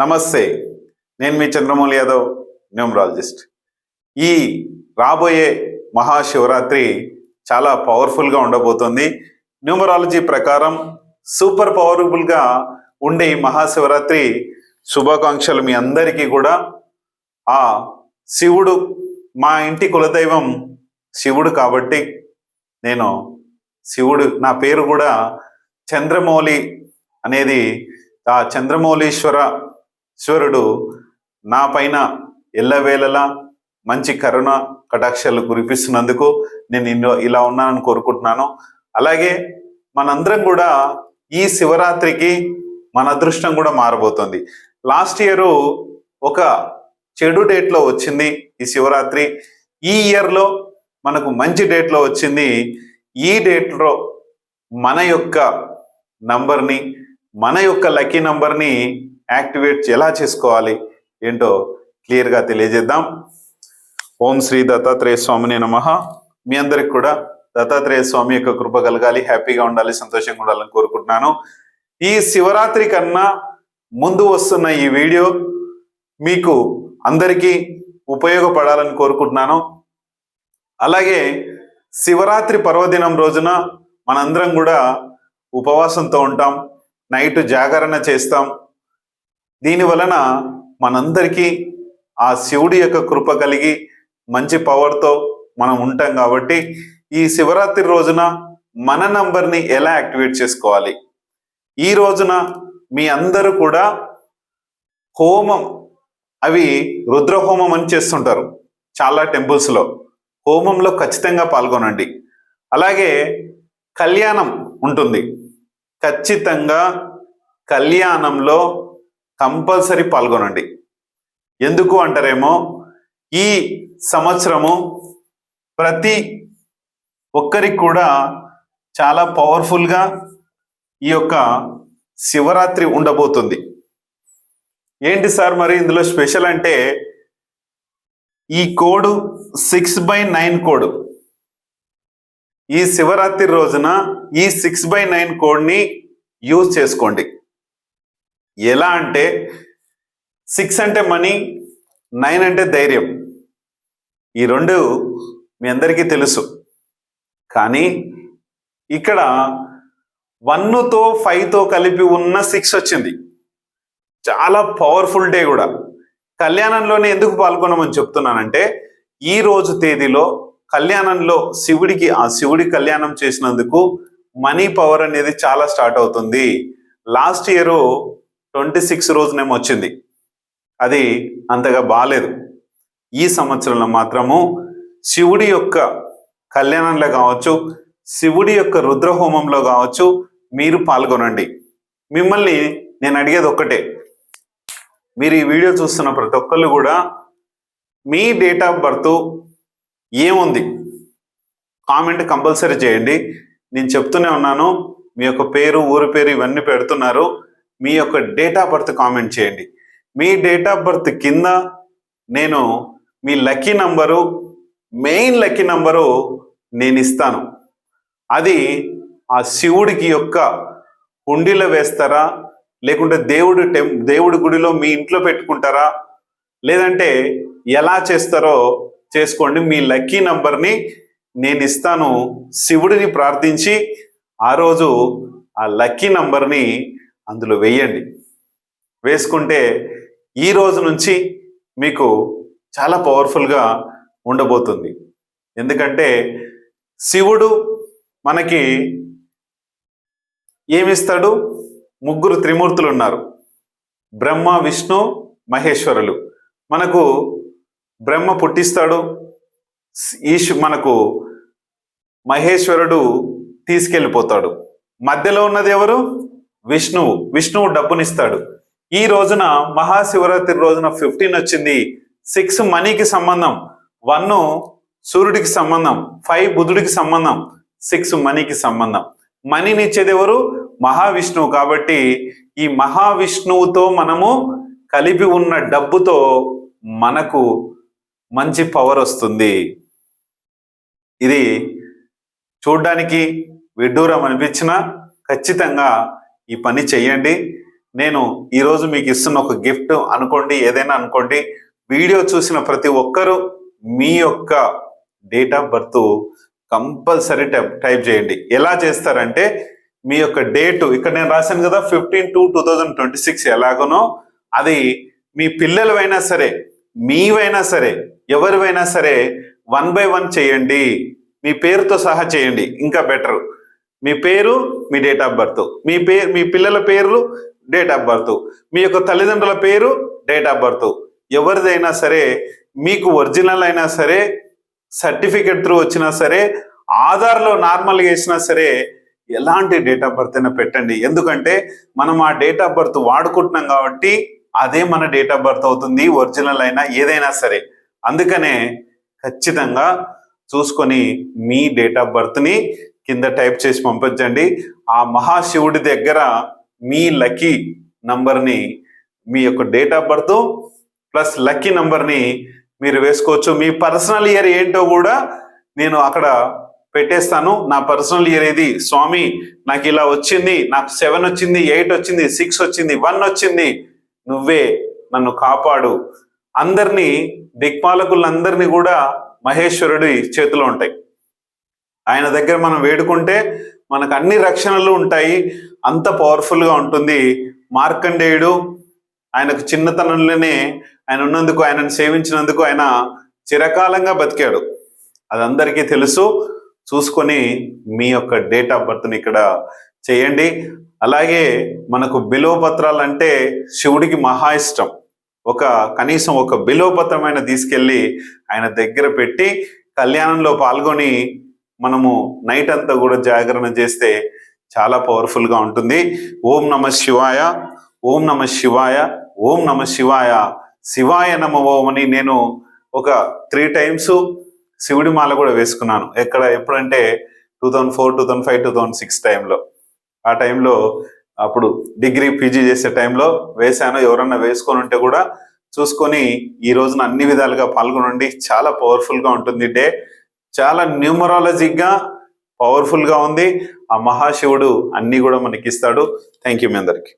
నమస్తే, నేను మీ చంద్రమౌళి యాదవ్, న్యూమరాలజిస్ట్. ఈ రాబోయే మహాశివరాత్రి చాలా పవర్ఫుల్గా ఉండబోతుంది. న్యూమరాలజీ ప్రకారం సూపర్ పవర్ఫుల్గా ఉండే ఈ మహాశివరాత్రి శుభాకాంక్షలు మీ అందరికీ కూడా. ఆ శివుడు, మా ఇంటి కులదైవం శివుడు కాబట్టి నేను శివుడు, నా పేరు కూడా చంద్రమౌళి అనేది, ఆ చంద్రమౌళీశ్వరుడు నా పైన ఎల్లవేళలా మంచి కరుణ కటాక్షాలు కురిపిస్తున్నందుకు నేను ఇలా ఉన్నానని కోరుకుంటున్నాను. అలాగే మనందరం కూడా ఈ శివరాత్రికి మన అదృష్టం కూడా మారబోతుంది. లాస్ట్ ఇయర్ ఒక చెడు డేట్లో వచ్చింది ఈ శివరాత్రి. ఈ ఇయర్లో మనకు మంచి డేట్లో వచ్చింది. ఈ డేట్లో మన యొక్క నంబర్ని, మన యొక్క లక్కీ నంబర్ని యాక్టివేట్ ఎలా చేసుకోవాలి ఏంటో క్లియర్గా తెలియజేద్దాం. ఓం శ్రీ దత్తాత్రేయ స్వామిని నమః. మీ అందరికి కూడా దత్తాత్రేయ స్వామి యొక్క కృప కలగాలి, హ్యాపీగా ఉండాలి, సంతోషంగా ఉండాలని కోరుకుంటున్నాను. ఈ శివరాత్రి కన్నా ముందు వస్తున్న ఈ వీడియో మీకు అందరికీ ఉపయోగపడాలని కోరుకుంటున్నాను. అలాగే శివరాత్రి పర్వదినం రోజున మనందరం కూడా ఉపవాసంతో ఉంటాం, నైట్ జాగరణ చేస్తాం. దీని వలన మనందరికీ ఆ శివుడి యొక్క కృప కలిగి మంచి పవర్తో మనం ఉంటాం. కాబట్టి ఈ శివరాత్రి రోజున మన నంబర్ని ఎలా యాక్టివేట్ చేసుకోవాలి, ఈ రోజున మీ అందరూ కూడా హోమం, అవి రుద్రహోమం అని చేస్తుంటారు చాలా టెంపుల్స్లో. హోమంలో ఖచ్చితంగా పాల్గొనండి. అలాగే కళ్యాణం ఉంటుంది, ఖచ్చితంగా కళ్యాణంలో కంపల్సరీ పాల్గొనండి. ఎందుకు అంటారేమో, ఈ సంవత్సరము ప్రతి ఒక్కరికి కూడా చాలా పవర్ఫుల్గా ఈ యొక్క శివరాత్రి ఉండబోతుంది. ఏంటి సార్ మరి ఇందులో స్పెషల్ అంటే, ఈ కోడ్ 6/9 కోడ్. ఈ శివరాత్రి రోజున ఈ 6/9 కోడ్ని యూజ్ చేసుకోండి. ఎలా అంటే, 6 అంటే మనీ, 9 అంటే ధైర్యం. ఈ రెండు మీ అందరికీ తెలుసు. కానీ ఇక్కడ 1తో 5తో కలిపి ఉన్న 6 వచ్చింది. చాలా పవర్ఫుల్ డే కూడా. కళ్యాణంలోనే ఎందుకు పాల్గొనమని చెప్తున్నానంటే, ఈ రోజు తేదీలో కళ్యాణంలో శివుడి కళ్యాణం చేసినందుకు మనీ పవర్ అనేది చాలా స్టార్ట్ అవుతుంది. లాస్ట్ ఇయర్ 26 రోజునేమో వచ్చింది, అది అంతగా బాలేదు. ఈ సంవత్సరంలో మాత్రము శివుడి యొక్క కళ్యాణంలో కావచ్చు, శివుడి యొక్క రుద్రహోమంలో కావచ్చు, మీరు పాల్గొనండి. మిమ్మల్ని నేను అడిగేది ఒక్కటే, మీరు ఈ వీడియో చూస్తున్న ప్రతి ఒక్కళ్ళు కూడా మీ డేట్ ఆఫ్ బర్త్ ఏముంది కామెంట్ కంపల్సరీ చేయండి. నేను చెప్తూనే ఉన్నాను, మీ యొక్క పేరు, ఊరి పేరు ఇవన్నీ పెడుతున్నారు. మీ యొక్క డేట్ ఆఫ్ బర్త్ కామెంట్ చేయండి. మీ డేట్ ఆఫ్ బర్త్ కింద నేను మీ lucky number, main lucky number నేను ఇస్తాను. అది ఆ శివుడికి యొక్క హుండీలో వేస్తారా, లేకుంటే దేవుడి గుడిలో మీ ఇంట్లో పెట్టుకుంటారా, లేదంటే ఎలా చేస్తారో చేసుకోండి. మీ లక్కీ నంబర్ని నేను ఇస్తాను. శివుడిని ప్రార్థించి ఆ రోజు ఆ లక్కీ నంబర్ని అందులో వేయండి. వేసుకుంటే ఈ రోజు నుంచి మీకు చాలా పవర్ఫుల్గా ఉండబోతుంది. ఎందుకంటే శివుడు మనకి ఏమిస్తాడు? 3 త్రిమూర్తులు ఉన్నారు, బ్రహ్మ, విష్ణు, మహేశ్వరులు. మనకు బ్రహ్మ పుట్టిస్తాడు, మనకు మహేశ్వరుడు తీసుకెళ్ళిపోతాడు. మధ్యలో ఉన్నది ఎవరు? విష్ణువు డబ్బునిస్తాడు. ఈ రోజున మహాశివరాత్రి రోజున 15 వచ్చింది. 6 మనీకి సంబంధం, 1 సూర్యుడికి సంబంధం, 5 బుధుడికి సంబంధం, 6 మనీకి సంబంధం. మనీని ఇచ్చేది ఎవరు? మహావిష్ణువు. కాబట్టి ఈ మహావిష్ణువుతో మనము కలిపి ఉన్న డబ్బుతో మనకు మంచి పవర్ వస్తుంది. ఇది చూడ్డానికి విడ్డూరం అనిపించినా ఖచ్చితంగా ఈ పని చెయ్యండి. నేను ఈరోజు మీకు ఇస్తున్న ఒక గిఫ్ట్ అనుకోండి, ఏదైనా అనుకోండి. వీడియో చూసిన ప్రతి ఒక్కరూ మీ యొక్క date of birth compulsory type చేయండి. ఎలా చేస్తారంటే మీ యొక్క డేటు ఇక్కడ నేను రాశాను కదా 15/2/2026 ఎలాగనో అది మీ పిల్లలవైనా సరే మీవైనా సరే ఎవరివైనా సరే 1 by 1 చేయండి. మీ పేరుతో సహా చేయండి, ఇంకా బెటర్. మీ పేరు, మీ డేట్ ఆఫ్ బర్త్, మీ పిల్లల పేర్లు, డేట్ ఆఫ్ బర్త్, మీ యొక్క తల్లిదండ్రుల పేరు, డేట్ ఆఫ్ బర్త్, ఎవరిదైనా సరే, మీకు ఒరిజినల్ అయినా సరే, సర్టిఫికెట్ త్రూ వచ్చినా సరే, ఆధార్లో నార్మల్గా వేసినా సరే, ఎలాంటి డేట్ ఆఫ్ బర్త్ అయినా పెట్టండి. ఎందుకంటే మనం ఆ డేట్ ఆఫ్ బర్త్ వాడుకుంటున్నాం కాబట్టి అదే మన డేట్ ఆఫ్ బర్త్ అవుతుంది, ఒరిజినల్ అయినా ఏదైనా సరే. అందుకనే ఖచ్చితంగా చూసుకొని మీ డేట్ ఆఫ్ బర్త్ని కింద టైప్ చేసి పంపించండి. ఆ మహాశివుడి దగ్గర మీ లక్కీ నంబర్ని, మీ యొక్క date of birth plus lucky నంబర్ని మీరు వేసుకోవచ్చు. మీ పర్సనల్ ఇయర్ ఏంటో కూడా నేను అక్కడ పెట్టేస్తాను. నా పర్సనల్ ఇయర్ ఏది స్వామి, నాకు ఇలా వచ్చింది, నాకు 7 వచ్చింది, 8 వచ్చింది, 6 వచ్చింది, 1 వచ్చింది, నువ్వే నన్ను కాపాడు. అందరినీ, దిక్పాలకులందరినీ కూడా మహేశ్వరుడి చేతిలో ఉంటాయి. ఆయన దగ్గర మనం వేడుకుంటే మనకు అన్ని రక్షణలు ఉంటాయి. అంత పవర్ఫుల్గా ఉంటుంది. మార్కండేయుడు ఆయనకు చిన్నతనంలోనే ఆయన ఉన్నందుకు, ఆయనను సేవించినందుకు ఆయన చిరకాలంగా బతికాడు. అది అందరికీ తెలుసు. చూసుకొని మీ యొక్క డేట్ ఆఫ్ బర్త్ని ఇక్కడ చేయండి. అలాగే మనకు బిల్వపత్రాలు అంటే శివుడికి మహా ఇష్టం. కనీసం ఒక బిల్వపత్రమైన తీసుకెళ్ళి ఆయన దగ్గర పెట్టి కళ్యాణంలో పాల్గొని మనము నైట్ అంతా కూడా జాగరణ చేస్తే చాలా పవర్ఫుల్గా ఉంటుంది. ఓం నమ శివాయ, ఓం నమ శివాయ, ఓం నమ శివాయ, శివాయ నమ ఓం అని నేను ఒక 3 times శివుడి మాల కూడా వేసుకున్నాను. ఎప్పుడంటే 2004, 2005, 2006 టైంలో. ఆ టైంలో అప్పుడు డిగ్రీ పీజీ చేసే టైంలో వేశాను. ఎవరన్నా వేసుకొని ఉంటే కూడా చూసుకొని ఈ రోజున అన్ని విధాలుగా పాల్గొనండి. చాలా పవర్ఫుల్గా ఉంటుంది డే. చాలా న్యూమరాలజీగా పవర్ఫుల్గా ఉంది. ఆ మహాశివుడు అన్ని కూడా మనకి ఇస్తాడు. థ్యాంక్ యూ మీ అందరికి.